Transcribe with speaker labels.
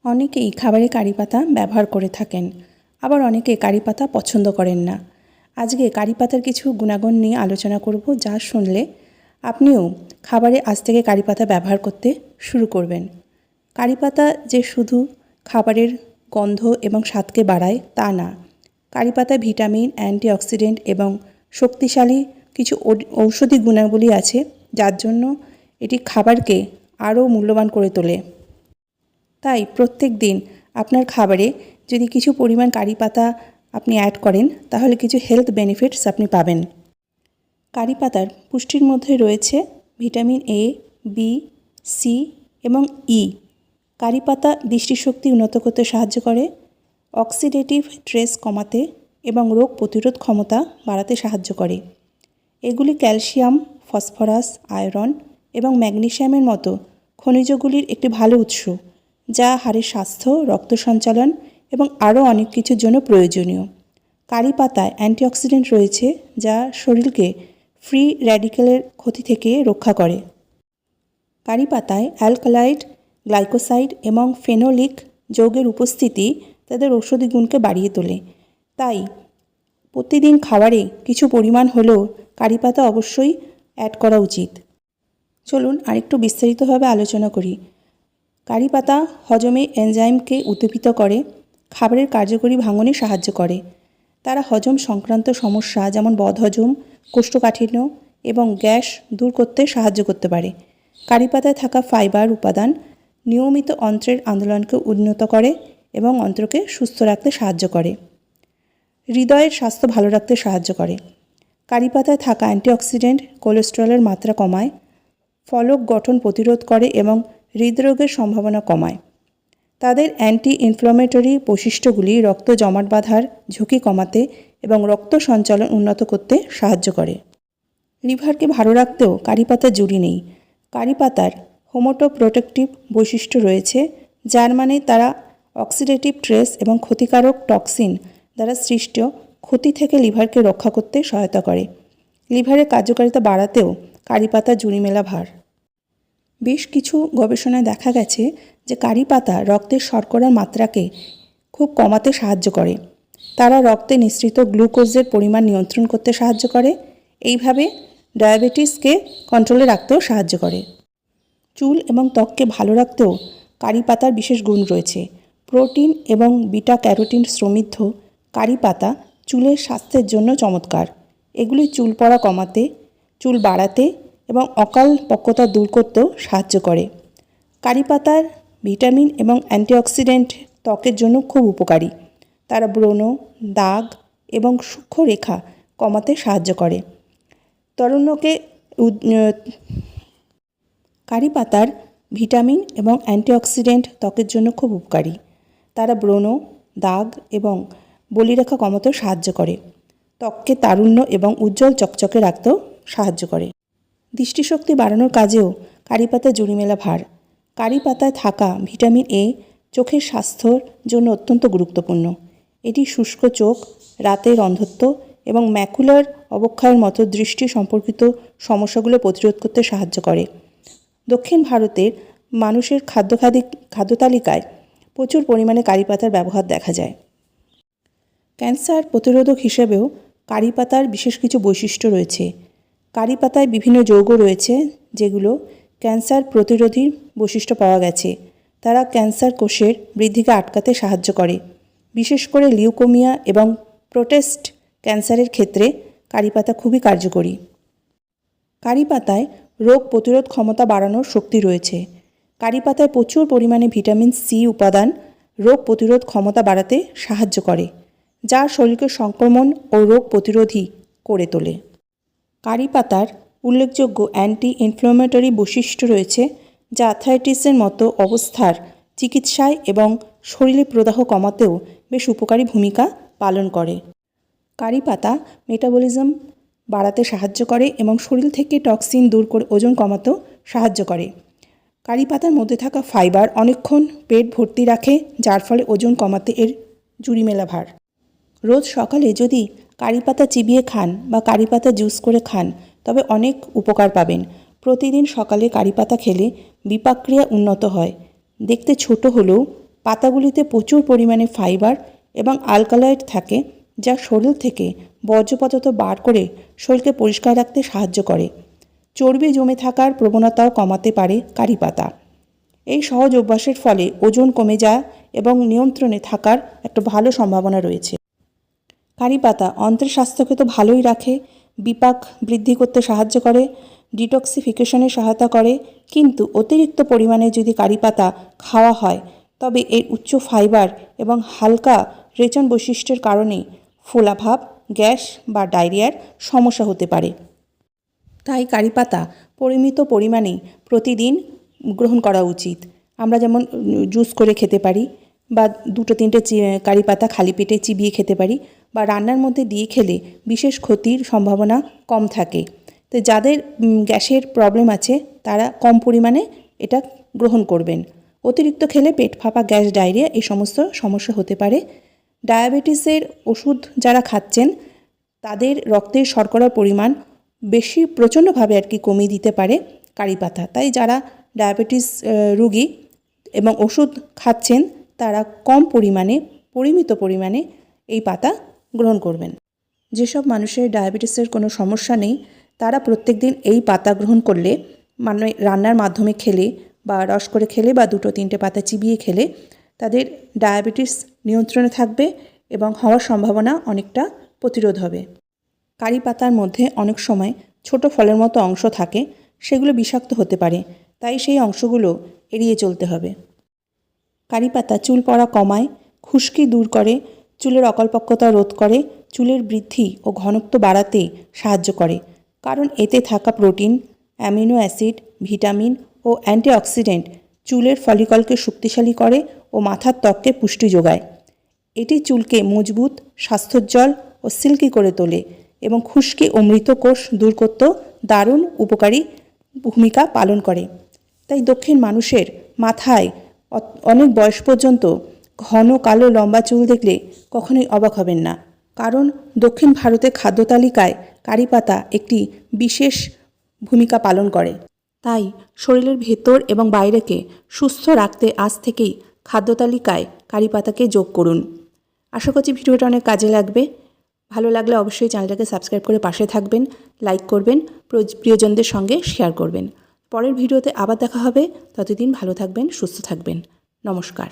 Speaker 1: অনেকেই খাবারে কারি পাতা ব্যবহার করে থাকেন, আবার অনেকে কারি পাতা পছন্দ করেন না। আজকে কারি পাতার কিছু গুণাগুণ নিয়ে আলোচনা করব, যা শুনলে আপনিও খাবারে আজ থেকে কারি পাতা ব্যবহার করতে শুরু করবেন। কারি পাতা যে শুধু খাবারের গন্ধ এবং স্বাদকে বাড়ায় তা না, কারি পাতায় ভিটামিন, অ্যান্টিঅক্সিডেন্ট এবং শক্তিশালী কিছু ঔষধি গুণাবলী আছে, যার জন্য এটি খাবারকে আরও মূল্যবান করে তোলে। তাই প্রত্যেক দিন আপনার খাবারে যদি কিছু পরিমাণ কারি পাতা আপনি অ্যাড করেন, তাহলে কিছু হেলথ বেনিফিটস আপনি পাবেন। কারি পাতার পুষ্টির মধ্যে রয়েছে ভিটামিন এ, বি, সি এবং ই। কারি পাতা দৃষ্টিশক্তি উন্নত করতে সাহায্য করে, অক্সিডেটিভ স্ট্রেস কমাতে এবং রোগ প্রতিরোধ ক্ষমতা বাড়াতে সাহায্য করে। এগুলি ক্যালসিয়াম, ফসফরাস, আয়রন এবং ম্যাগনেসিয়ামের মতো খনিজগুলির একটি ভালো উৎস, যা হাড়ের স্বাস্থ্য, রক্ত সঞ্চালন এবং আরও অনেক কিছুর জন্য প্রয়োজনীয়। কারি পাতায় অ্যান্টিঅক্সিডেন্ট রয়েছে, যা শরীরকে ফ্রি র্যাডিক্যালের ক্ষতি থেকে রক্ষা করে। কারি পাতায় অ্যালকালয়েড, গ্লাইকোসাইড এবং ফেনোলিক যৌগের উপস্থিতি তাদের ঔষধি গুণকে বাড়িয়ে তোলে। তাই প্রতিদিন খাবারে কিছু পরিমাণ হলেও কারি পাতা অবশ্যই অ্যাড করা উচিত। চলুন আরেকটু বিস্তারিতভাবে আলোচনা করি। কারি পাতা হজমে এনজাইমকে উদ্দীপিত করে, খাবারের কার্যকরী ভাঙনে সাহায্য করে। তারা হজম সংক্রান্ত সমস্যা যেমন বদহজম, কোষ্ঠকাঠিন্য এবং গ্যাস দূর করতে সাহায্য করতে পারে। কারি পাতায় থাকা ফাইবার উপাদান নিয়মিত অন্ত্রের আন্দোলনকে উন্নত করে এবং অন্ত্রকে সুস্থ রাখতে সাহায্য করে। হৃদয়ের স্বাস্থ্য ভালো রাখতে সাহায্য করে। কারি পাতায় থাকা অ্যান্টিঅক্সিডেন্ট কোলেস্টেরলের মাত্রা কমায়, ফলক গঠন প্রতিরোধ করে এবং হৃদরোগের সম্ভাবনা কমায়। তাদের অ্যান্টি ইনফ্ল্যামেটরি বৈশিষ্ট্যগুলি রক্ত জমাট বাঁধার ঝুঁকি কমাতে এবং রক্ত সঞ্চালন উন্নত করতে সাহায্য করে। লিভারকে ভালো রাখতেও কারি পাতার জুড়ি নেই। কারি পাতার হোমোটোপ্রোটেক্টিভ বৈশিষ্ট্য রয়েছে, যার মানে তারা অক্সিডেটিভ স্ট্রেস এবং ক্ষতিকারক টক্সিন দ্বারা সৃষ্ট ক্ষতি থেকে লিভারকে রক্ষা করতে সহায়তা করে। লিভারের কার্যকারিতা বাড়াতেও কারি পাতা জুড়ি মেলা ভার। বেশ কিছু গবেষণায় দেখা গেছে যে কারি পাতা রক্তের শর্করার মাত্রাকে খুব কমাতে সাহায্য করে। তারা রক্তে নিঃসৃত গ্লুকোজের পরিমাণ নিয়ন্ত্রণ করতে সাহায্য করে, এইভাবে ডায়াবেটিসকে কন্ট্রোলে রাখতেও সাহায্য করে। চুল এবং ত্বককে ভালো রাখতেও কারি পাতার বিশেষ গুণ রয়েছে। প্রোটিন এবং বিটা ক্যারোটিন সমৃদ্ধ কারি পাতা চুলের স্বাস্থ্যের জন্য চমৎকার। এগুলি চুল পড়া কমাতে, চুল বাড়াতে এবং অকাল পক্কতা দূর করতেও সাহায্য করে। কারি পাতার ভিটামিন এবং অ্যান্টিঅক্সিডেন্ট ত্বকের জন্য খুব উপকারী। তারা ব্রণ, দাগ এবং সূক্ষ্ম রেখা কমাতে সাহায্য করে। তারুণ্যকে কারি পাতার ভিটামিন এবং অ্যান্টিঅক্সিডেন্ট ত্বকের জন্য খুব উপকারী। তারা ব্রণ, দাগ এবং বলিরেখা কমাতেও সাহায্য করে। ত্বককে তারুণ্য এবং উজ্জ্বল চকচকে রাখতেও সাহায্য করে। দৃষ্টিশক্তি বাড়ানোর কাজেও কারি পাতা জুড়ি মেলা ভার। কারি পাতায় থাকা ভিটামিন এ চোখের স্বাস্থ্যর জন্য অত্যন্ত গুরুত্বপূর্ণ। এটি শুষ্ক চোখ, রাতের অন্ধত্ব এবং ম্যাকুলার অবক্ষয়ের মতো দৃষ্টি সম্পর্কিত সমস্যাগুলো প্রতিরোধ করতে সাহায্য করে। দক্ষিণ ভারতের মানুষের খাদ্য তালিকায় প্রচুর পরিমাণে কারি পাতার ব্যবহার দেখা যায়। ক্যান্সার প্রতিরোধক হিসেবেও কারি পাতার বিশেষ কিছু বৈশিষ্ট্য রয়েছে। কারি পাতায় বিভিন্ন যৌগ রয়েছে, যেগুলো ক্যান্সার প্রতিরোধী বৈশিষ্ট্য পাওয়া গেছে। তারা ক্যান্সার কোষের বৃদ্ধিকে আটকাতে সাহায্য করে। বিশেষ করে লিউকোমিয়া এবং প্রোস্টেট ক্যান্সারের ক্ষেত্রে কারি পাতা খুবই কার্যকরী। কারি পাতায় রোগ প্রতিরোধ ক্ষমতা বাড়ানোর শক্তি রয়েছে। কারি পাতায় প্রচুর পরিমাণে ভিটামিন সি উপাদান রোগ প্রতিরোধ ক্ষমতা বাড়াতে সাহায্য করে, যা শরীরকে সংক্রমণ ও রোগ প্রতিরোধী করে তোলে। কারি পাতার উল্লেখযোগ্য অ্যান্টি ইনফ্ল্যামেটরি বৈশিষ্ট্য রয়েছে, যা আর্থ্রাইটিসের মতো অবস্থার চিকিৎসায় এবং শরীরে প্রদাহ কমাতেও বেশ উপকারী ভূমিকা পালন করে। কারি পাতা মেটাবলিজম বাড়াতে সাহায্য করে এবং শরীর থেকে টক্সিন দূর করে ওজন কমাতেও সাহায্য করে। কারি পাতার মধ্যে থাকা ফাইবার অনেকক্ষণ পেট ভর্তি রাখে, যার ফলে ওজন কমাতে এর জুড়ি মেলা ভার। রোজ সকালে যদি কারি পাতা চিবিয়ে খান বা কারি পাতা জুস করে খান, তবে অনেক উপকার পাবেন। প্রতিদিন সকালে কারি পাতা খেলে বিপাক ক্রিয়া উন্নত হয়। দেখতে ছোট হলেও পাতাগুলিতে প্রচুর পরিমাণে ফাইবার এবং আলকালয়েড থাকে, যা শরীর থেকে বর্জ্য পদার্থ বার করে শরীরকে পরিষ্কার রাখতে সাহায্য করে। চর্বি জমে থাকার প্রবণতাও কমাতে পারে কারি পাতা। এই সহজ অভ্যাসের ফলে ওজন কমে যায় এবং নিয়ন্ত্রণে থাকার একটা ভালো সম্ভাবনা রয়েছে। কারি পাতা অন্ত্রের স্বাস্থ্যকে তো ভালোই রাখে, বিপাক বৃদ্ধি করতে সাহায্য করে, ডিটক্সিফিকেশনে সহায়তা করে, কিন্তু অতিরিক্ত পরিমাণে যদি কারি পাতা খাওয়া হয় তবে এর উচ্চ ফাইবার এবং হালকা রেচন বৈশিষ্ট্যের কারণে ফোলাভাব, গ্যাস বা ডায়রিয়ার সমস্যা হতে পারে। তাই কারি পাতা পরিমিত পরিমাণে প্রতিদিন গ্রহণ করা উচিত। আমরা যেমন জুস করে খেতে পারি, বা 2-3টে কারি পাতা খালি পেটে চিবিয়ে খেতে পারি, বা রান্নার মধ্যে দিয়ে খেলে বিশেষ ক্ষতির সম্ভাবনা কম থাকে। তো যাদের গ্যাসের প্রবলেম আছে তারা কম পরিমাণে এটা গ্রহণ করবেন। অতিরিক্ত খেলে পেট ফাঁপা, গ্যাস, ডায়রিয়া এই সমস্ত সমস্যা হতে পারে। ডায়াবেটিসের ওষুধ যারা খাচ্ছেন তাদের রক্তের শর্করার পরিমাণ বেশি প্রচণ্ডভাবে কমিয়ে দিতে পারে কারি পাতা। তাই যারা ডায়াবেটিস রোগী এবং ওষুধ খাচ্ছেন তারা কম পরিমাণে, পরিমিত পরিমাণে এই পাতা গ্রহণ করবেন। যেসব মানুষের ডায়াবেটিসের কোনো সমস্যা নেই তারা প্রত্যেকদিন এই পাতা গ্রহণ করলে, মানে রান্নার মাধ্যমে খেলে বা রস করে খেলে বা 2-3টে পাতা চিবিয়ে খেলে তাদের ডায়াবেটিস নিয়ন্ত্রণে থাকবে এবং হওয়ার সম্ভাবনা অনেকটা প্রতিরোধ হবে। কারি পাতার মধ্যে অনেক সময় ছোট ফলের মতো অংশ থাকে, সেগুলো বিষাক্ত হতে পারে, তাই সেই অংশগুলো এড়িয়ে চলতে হবে। কারি পাতা চুল পড়া কমায়, খুশকি দূর করে, চুলের অকল্পক্যতা রোধ করে, চুলের বৃদ্ধি ও ঘনত্ব বাড়াতে সাহায্য করে, কারণ এতে থাকা প্রোটিন, অ্যামিনো অ্যাসিড, ভিটামিন ও অ্যান্টিঅক্সিডেন্ট চুলের ফলিকলকে শক্তিশালী করে ও মাথার ত্বককে পুষ্টি যোগায়। এটি চুলকে মজবুত, স্বাস্থ্যোজ্জ্বল ও সিল্কি করে তোলে এবং খুশকি ও মৃত কোষ দূর করতেও দারুণ উপকারী ভূমিকা পালন করে। তাই দক্ষিণ মানুষের মাথায় অনেক বয়স পর্যন্ত ঘন কালো লম্বা চুল দেখলে কখনোই অবাক হবেন না, কারণ দক্ষিণ ভারতের খাদ্য তালিকায় কারি পাতা একটি বিশেষ ভূমিকা পালন করে। তাই শরীরের ভেতর এবং বাইরেকে সুস্থ রাখতে আজ থেকেই খাদ্য তালিকায় কারি পাতাকে যোগ করুন। আশা করছি ভিডিওটা অনেক কাজে লাগবে। ভালো লাগলে অবশ্যই চ্যানেলটাকে সাবস্ক্রাইব করে পাশে থাকবেন, লাইক করবেন, প্রিয়জনদের সঙ্গে শেয়ার করবেন। পরের ভিডিওতে আবার দেখা হবে। ততদিন ভালো থাকবেন, সুস্থ থাকবেন। নমস্কার।